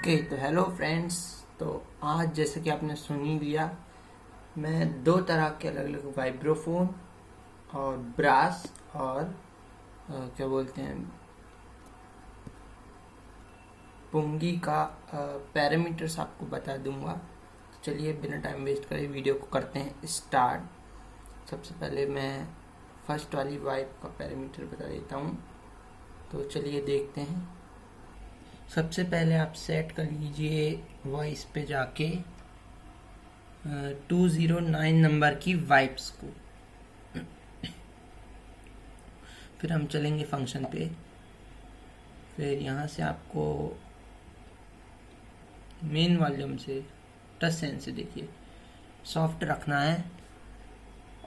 Okay तो hello friends. तो आज जैसे कि आपने सुन ही लिया, मैं दो तरह के अलग अलग वाइब्रोफोन और ब्रास और क्या बोलते हैं पुंगी का पैरामीटर्स आपको बता दूंगा। तो चलिए बिना टाइम वेस्ट करे वीडियो को करते हैं स्टार्ट। सबसे पहले मैं फर्स्ट वाली वाइब का पैरामीटर बता देता हूँ। तो चलिए देखते हैं। सबसे पहले आप सेट कर लीजिए वॉइस पे जाके 209 नंबर की वाइब्स को। फिर हम चलेंगे फंक्शन पे। फिर यहाँ से आपको मेन वॉल्यूम से टच सेंस से देखिए सॉफ्ट रखना है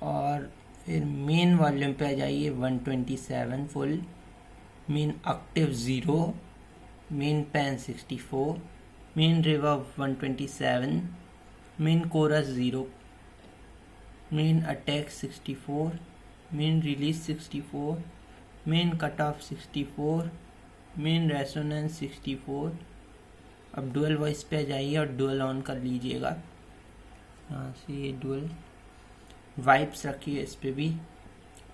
और फिर मेन वॉल्यूम पे आ जाइए 127 full, main octave 0, main pan 64, main reverb 127, main chorus 0, main attack 64, main release 64, main cut off 64, main resonance 64। अब डुअल वॉइस पे आ जाइए और डुअल ऑन कर लीजिएगा। यहाँ से ये डुअल वाइब्स रखिए इस पे भी,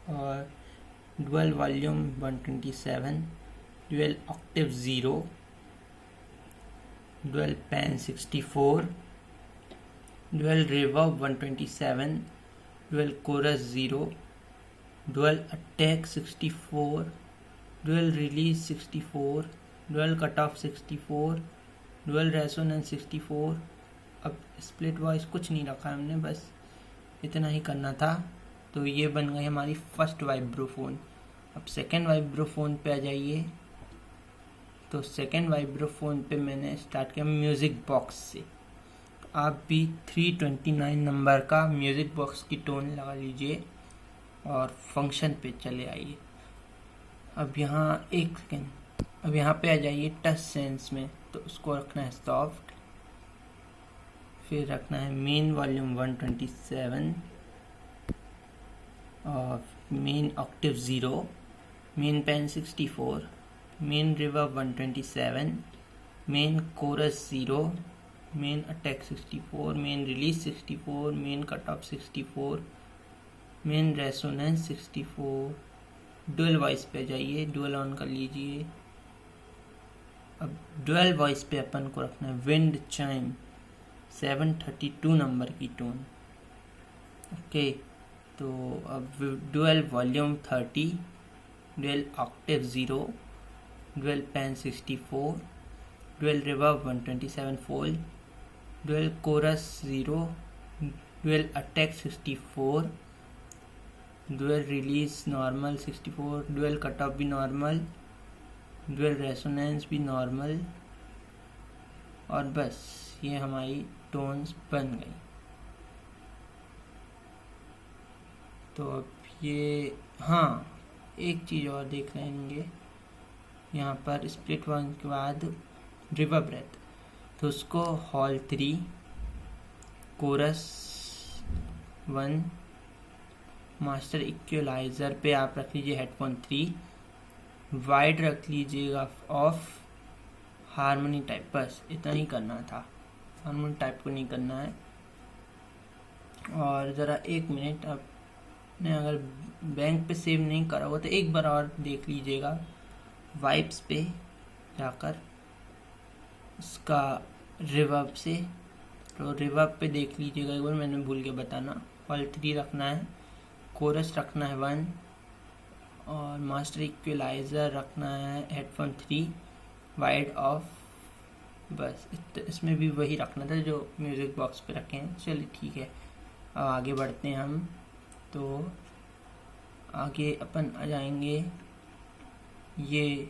और dual volume 127, dual octave 0, dual pan 64, dual reverb 127, dual chorus 0, dual attack 64, dual release 64, dual cut off 64, dual resonance 64। अब स्प्लिट वॉइस कुछ नहीं रखा हमने, बस इतना ही करना था। तो ये बन गई हमारी फर्स्ट वाइब्रोफोन। अब सेकेंड वाइब्रोफोन पे आ जाइए। तो सेकेंड वाइब्रोफोन पे मैंने स्टार्ट किया म्यूज़िक बॉक्स से। तो आप भी 329 नंबर का म्यूज़िक बॉक्स की टोन लगा लीजिए और फंक्शन पे चले आइए। अब यहाँ एक सेकेंड, अब यहाँ पे आ जाइए टच सेंस में। तो उसको रखना है सॉफ्ट, फिर रखना है मेन वॉल्यूम 127 और main octave 0, main pan 64, main reverb 127, main chorus 0, main attack 64, main release 64, main cut off 64, main resonance 64। Dual voice पे जाइए, डुअल ऑन कर लीजिए। अब डुअल वॉइस पे अपन को रखना है विंड चाइम 732 नंबर की टोन। ओके, तो अब dual volume 30, dual octave 0, dual pan 64, dual reverb 127 full, dual chorus 0, dual attack 64, dual release normal 64, dual cut off भी नॉर्मल, डुअल रेसोनेंस भी नॉर्मल। और बस ये हमारी टोन्स बन गई। तो अब ये हाँ, एक चीज़ और देख लेंगे। यहाँ पर स्प्लिट वन के बाद रिवर्ब रहता, तो उसको हॉल 3, कोरस 1, मास्टर इक्वलाइज़र पे आप रख लीजिए हेडफोन 3, वाइड रख लीजिएगा ऑफ, हारमोनी टाइप, बस इतना ही करना था। हारमोनी टाइप को नहीं करना है। और ज़रा एक मिनट, आपने अगर बैंक पे सेव नहीं करा हुआ तो एक बार और देख लीजिएगा वाइब्स पे जाकर इसका रिवर्ब से। तो रिवर्ब पे देख लीजिएगा एक बार, मैंने भूल के बताना। हॉल 3 रखना है, कोरस रखना है 1 और मास्टर इक्वलाइज़र रखना है हेडफोन 3, वाइड ऑफ। बस इसमें भी वही रखना था जो म्यूज़िक बॉक्स पे रखे हैं। चलिए ठीक है, अब आगे बढ़ते हैं हम। तो आगे अपन आ जाएंगे ये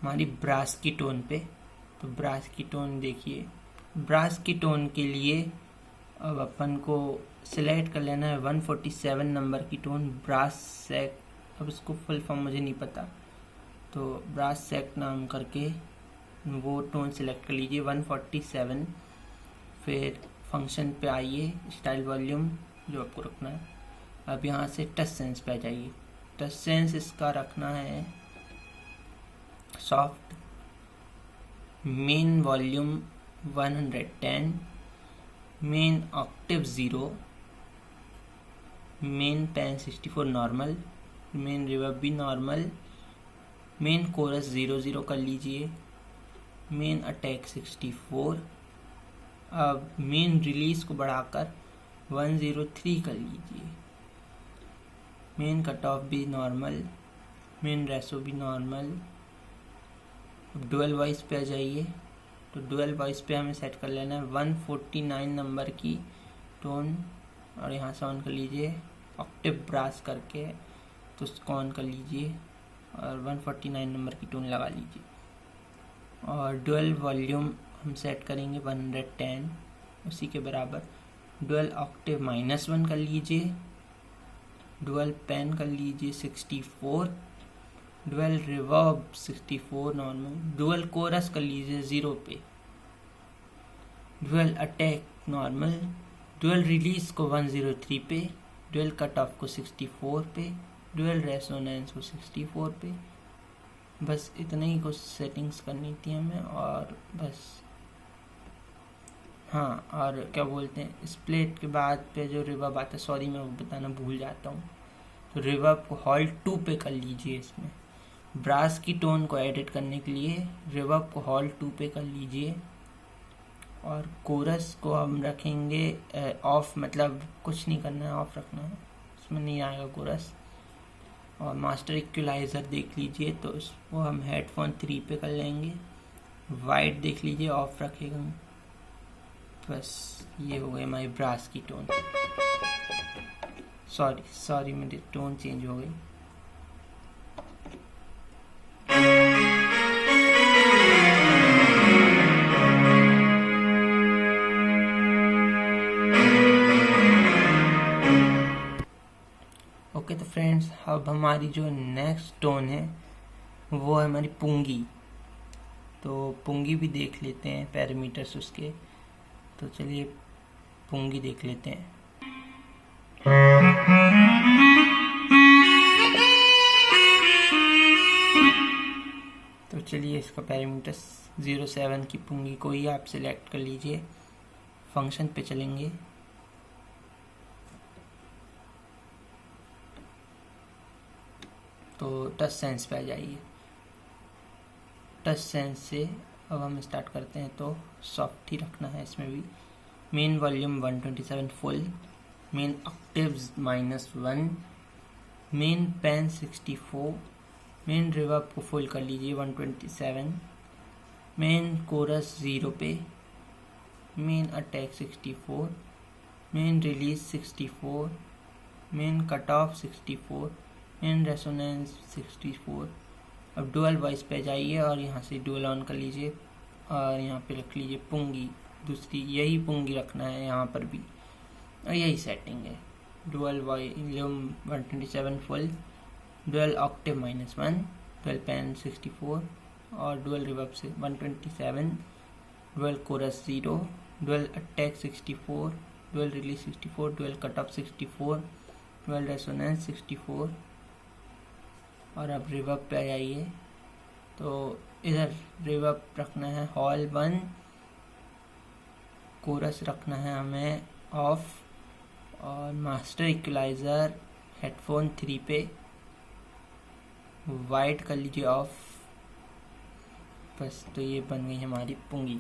हमारी ब्रास की टोन पे। तो ब्रास की टोन देखिए, ब्रास की टोन के लिए अब अपन को सिलेक्ट कर लेना है 147 नंबर की टोन, ब्रास सैक। अब इसको फुल फॉर्म मुझे नहीं पता, तो ब्रास सैक नाम करके वो टोन सिलेक्ट कर लीजिए 147। फिर फंक्शन पे आइए, स्टाइल वॉल्यूम जो आपको रखना है। अब यहाँ से टच सेंस पे आ जाइए। टच सेंस इसका रखना है soft, main volume 110, main octave 0, main pan 64 normal, main reverb भी नॉर्मल, मेन कोरस 00 कर लीजिए, मेन अटैक 64। अब मेन रिलीज को बढ़ाकर 103 कर लीजिए, मेन कट ऑफ भी नॉर्मल, मेन रेसो भी नॉर्मल। अब डुअल वॉइस पे आ जाइए, तो डुअल वॉइस पे हमें सेट कर लेना है 149 नंबर की टोन, और यहाँ से ऑन कर लीजिए ऑक्टेव ब्रास करके, तो उसको ऑन कर लीजिए और 149 नंबर की टोन लगा लीजिए। और डुअल वॉल्यूम हम सेट करेंगे 110, उसी के बराबर। डुअल ऑक्टेव -1 कर लीजिए, डुअल पेन कर लीजिए 64, dual reverb 64 normal, dual chorus कर लीजिए 0 पे, dual attack normal, dual release को 103 पे, डुअल कट ऑफ को 64 पे, डुअल रेसोनेंस को 64 पे। बस इतना ही कुछ सेटिंग्स करनी थी हमें, और बस। हाँ, और क्या बोलते हैं, स्प्लिट के बाद पे जो रिवर्ब आता है, सॉरी मैं वो बताना भूल जाता हूँ, तो रिवर्ब को हॉल्ट 2 पे कर लीजिए। इसमें ब्रास की टोन को एडिट करने के लिए रिवर्ब को हॉल्ट 2 पे कर लीजिए, और कोरस को हम रखेंगे ऑफ, मतलब कुछ नहीं करना है, ऑफ रखना है, इसमें नहीं आएगा कोरस। और मास्टर इक्वलाइज़र देख लीजिए, तो उसको हम हेडफोन 3 पे कर लेंगे। वाइट देख लीजिए, ऑफ रखेगा। बस ये हो गई हमारी ब्रास की टोन। सॉरी मेरी टोन चेंज हो गई। ओके, तो फ्रेंड्स अब हमारी जो नेक्स्ट टोन है वो है हमारी पुंगी। तो पुंगी भी देख लेते हैं, पैरामीटर्स उसके। तो चलिए पुंगी देख लेते हैं। तो चलिए इसका पैरामीटर्स 07 की पुंगी को ही आप सिलेक्ट कर लीजिए। फंक्शन पे चलेंगे, तो टच सेंस पे आ जाइए। टच सेंस से अब हम स्टार्ट करते हैं, तो सॉफ्ट ही रखना है इसमें भी। Main volume 127 full, main octaves -1, main pan 64, main reverb को फुल कर लीजिए 127, मेन कोरस 0 पे, main attack 64, main release 64, main cut off 64, main resonance 64। अब डुअल वॉइस पे जाइए और यहाँ से डुअल ऑन कर लीजिए, और यहाँ पे रख लीजिए पुंगी दूसरी। यही पुंगी रखना है यहाँ पर भी, और यही सेटिंग है। Dual volume 127 full, dual octave -1, dual pan 64, और डुअल रिवर्ब से 127, dual chorus 0, dual attack 64, dual release 64, dual cut off 64, dual resonance 64। और अब रिवर्ब पे आइए, तो इधर रिवर्ब रखना है हॉल 1, कोरस रखना है हमें ऑफ, और मास्टर इक्वलाइज़र हेडफोन 3 पे, वाइट कर लीजिए ऑफ। बस, तो ये बन गई हमारी पुंगी।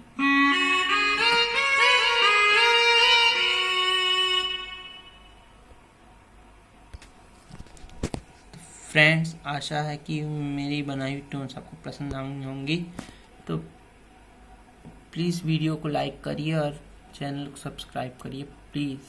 फ्रेंड्स, आशा है कि मेरी बनाई हुई टोन्स आपको पसंद आई होंगी। तो प्लीज़ वीडियो को लाइक करिए और चैनल को सब्सक्राइब करिए प्लीज़।